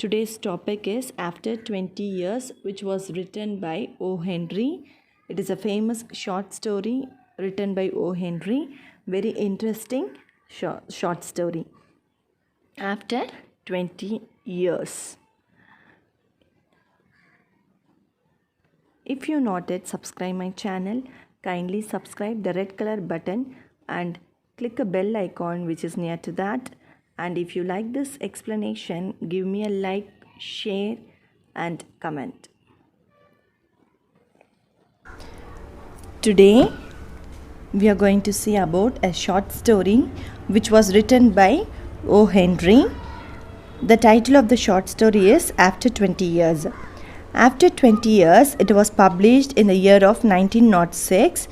Today's topic is After 20 Years, which was written by O.Henry. It is a famous short story written by O.Henry. Very interesting short story. After 20 years. If you not yet subscribe my channel, kindly subscribe the red color button and click a bell icon which is near to that. And if you like this explanation, give me a like, share and comment. Today we are going to see about a short story which was written by O.Henry. The title of the short story is After 20 Years. After 20 years, it was published in the year of 1906,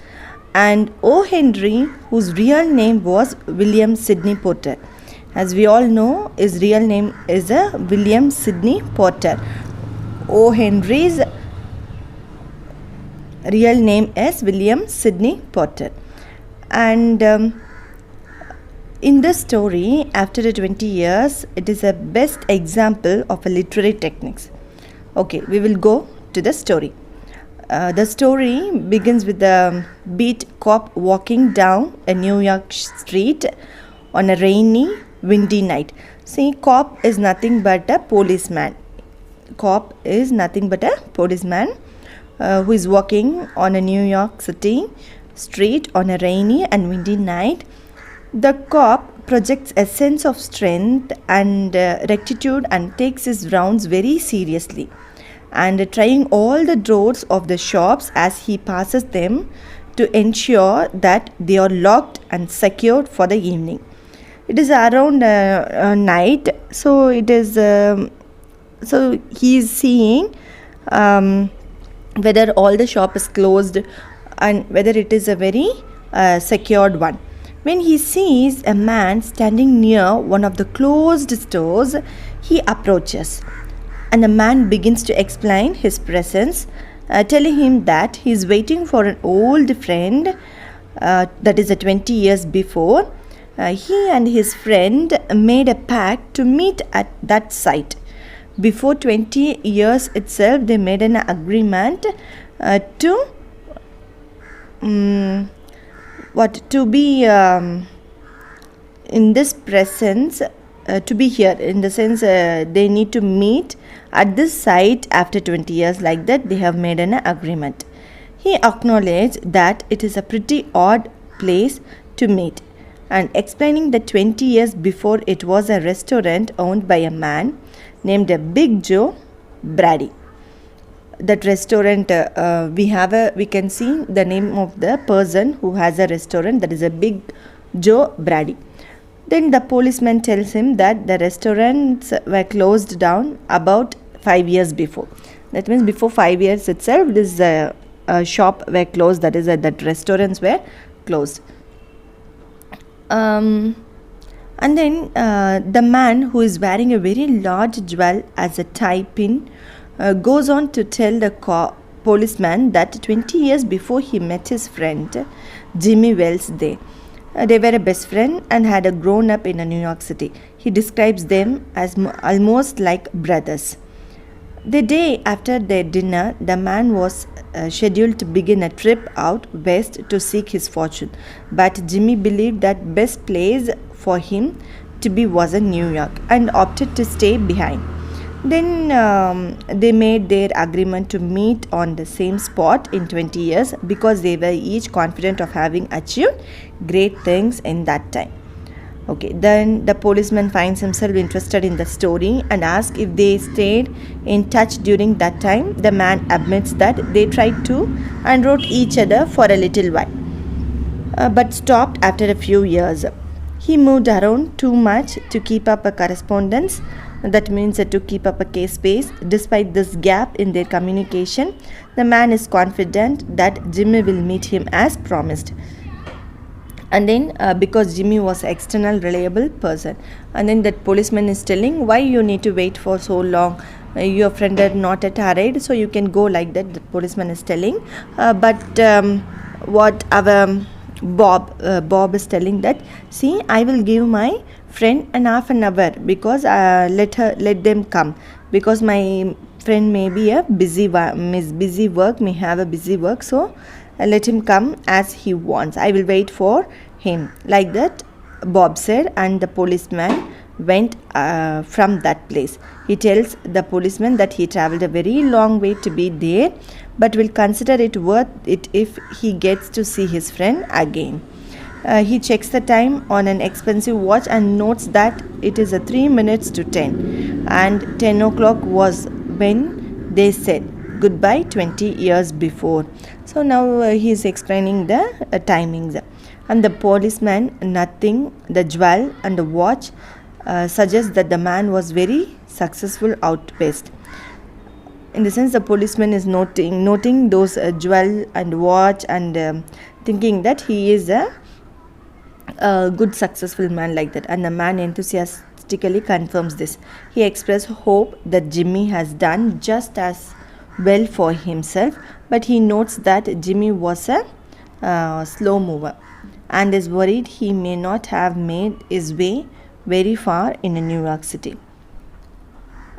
and O.Henry, whose real name was William Sidney Porter. As we all know, his real name is William Sidney Porter. O.Henry's real name is William Sidney Porter. And in this story, after the 20 years, it is a best example of a literary techniques. Okay, we will go to the story. The story begins with the beat cop walking down a New York street on a rainy, windy night. See, cop is nothing but a policeman. Cop is nothing but a policeman who is walking on a New York City street on a rainy and windy night. The cop projects a sense of strength and rectitude and takes his rounds very seriously, and trying all the doors of the shops as he passes them to ensure that they are locked and secured for the evening. It is around night, so it is so he is seeing whether all the shop is closed and whether it is a very secured one. When he sees a man standing near one of the closed stores, he approaches, and the man begins to explain his presence, telling him that he is waiting for an old friend, that is 20 years before. He and his friend made a pact to meet at that site. Before 20 years itself, they made an agreement to be in this presence, to be here, in the sense they need to meet at this site after 20 years. Like that, they have made an agreement. He acknowledged that it is a pretty odd place to meet, and explaining that 20 years before it was a restaurant owned by a man named Big Joe Brady. That restaurant, we can see the name of the person who has a restaurant, that is a Big Joe Brady. Then the policeman tells him that the restaurants were closed down about 5 years before. That means before 5 years itself, this shop were closed, that is that restaurants were closed. And then the man, who is wearing a very large jewel as a tie pin, goes on to tell the policeman that 20 years before he met his friend Jimmy Wells there. They were a best friend and had grown up in New York City. He describes them as almost like brothers. The day after their dinner, the man was scheduled to begin a trip out west to seek his fortune, but Jimmy believed that best place for him to be was in New York and opted to stay behind. Then they made their agreement to meet on the same spot in 20 years because they were each confident of having achieved great things in that time. Okay, then the policeman finds himself interested in the story and asks if they stayed in touch during that time. The man admits that they tried to and wrote each other for a little while, but stopped after a few years. He moved around too much to keep up a correspondence. That means to keep up a case pace. Despite this gap in their communication, the man is confident that Jimmy will meet him as promised. And then because Jimmy was an external reliable person, and then that policeman is telling, why you need to wait for so long, your friend are not at arrived, so you can go, like that the policeman is telling. But what our Bob is telling that, see, I will give my friend an half an hour because let them come, because my friend may be a busy work, may have a busy work, so let him come as he wants. I will wait for him. Like that, Bob said, and the policeman went from that place. He tells the policeman that he traveled a very long way to be there, but will consider it worth it if he gets to see his friend again. He checks the time on an expensive watch and notes that it is a 3 minutes to 10, and 10 o'clock was when they said goodbye 20 years before. So now he is explaining the timings, and the policeman nothing the jewel and the watch suggests that the man was very successful out west. In the sense, the policeman is noting those jewel and watch, and thinking that he is a good successful man, like that. And the man enthusiastically confirms this. He expressed hope that Jimmy has done just as well for himself, but he notes that Jimmy was a slow mover and is worried he may not have made his way very far in New York City.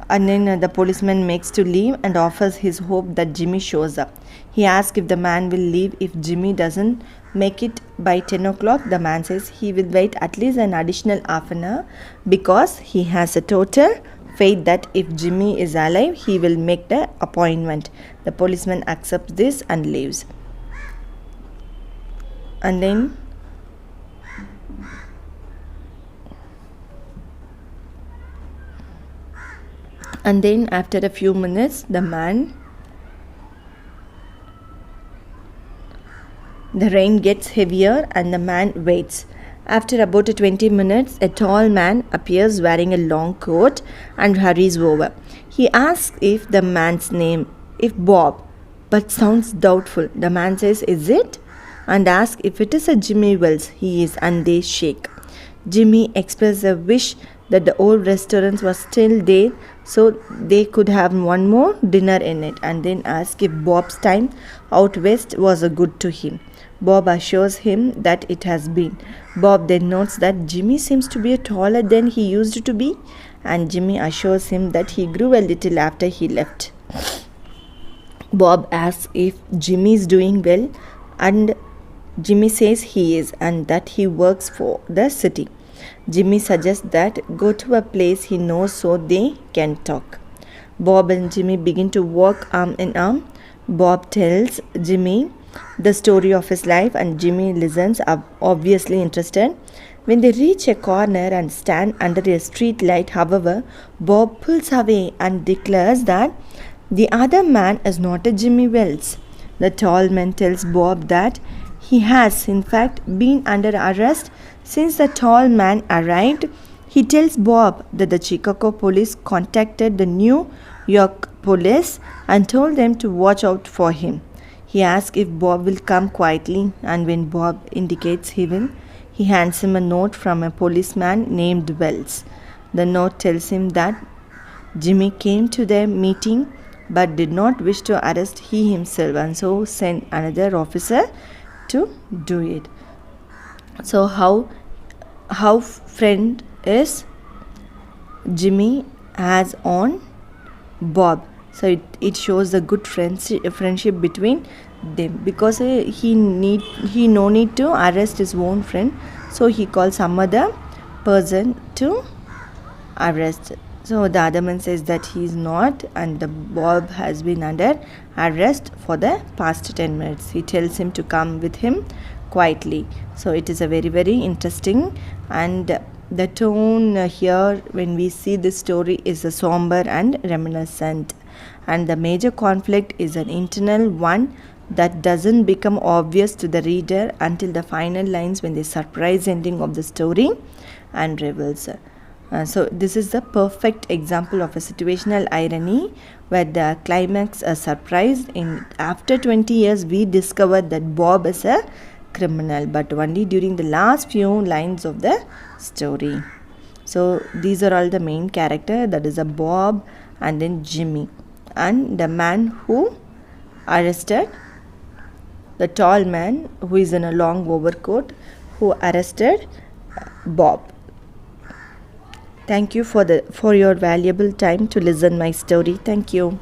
And then the policeman makes to leave and offers his hope that Jimmy shows up. He asks if the man will leave if Jimmy doesn't make it by 10 o'clock. The man says he will wait at least an additional half an hour because he has a total faith that if Jimmy is alive, he will make the appointment. The policeman accepts this and leaves. And then after a few minutes, the rain gets heavier and the man waits. After about 20 minutes, a tall man appears wearing a long coat and hurries over. He asks if the man's name, if Bob, but sounds doubtful. The man says, "Is it?" and asks if it is a Jimmy Wells. He is, and they shake. Jimmy expresses a wish that the old restaurants were still there so they could have one more dinner in it, and then asks if Bob's time out west was good to him. Bob assures him that it has been. Bob then notes that Jimmy seems to be taller than he used to be, and Jimmy assures him that he grew a little after he left. Bob asks if Jimmy is doing well, and Jimmy says he is and that he works for the city. Jimmy suggests that go to a place he knows so they can talk. Bob and Jimmy begin to walk arm in arm. Bob tells Jimmy the story of his life, and Jimmy listens, obviously interested. When they reach a corner and stand under a street light, however, Bob pulls away and declares that the other man is not a Jimmy Wells. The tall man tells Bob that he has, in fact, been under arrest since the tall man arrived. He tells Bob that the Chicago police contacted the New York police and told them to watch out for him. He asks if Bob will come quietly, and when Bob indicates he will, he hands him a note from a policeman named Wells. The note tells him that Jimmy came to the meeting but did not wish to arrest he himself, and so sent another officer to do it. So how friend is Jimmy has on Bob. So it shows the good friendship between them, because he no need to arrest his own friend, so he calls some other person to arrest. So the other man says that he is not, and the Bob has been under arrest for the past 10 minutes. He tells him to come with him quietly. So it is a very, very interesting, and the tone here when we see this story is a somber and reminiscent, and the major conflict is an internal one that doesn't become obvious to the reader until the final lines, when the surprise ending of the story unravels. So this is the perfect example of a situational irony where the climax is surprised. After 20 years we discover that Bob is a criminal, but only during the last few lines of the story. So these are all the main character, that is a Bob and then Jimmy, and the man who arrested, the tall man who is in a long overcoat who arrested Bob. Thank you for your valuable time to listen my story. Thank you.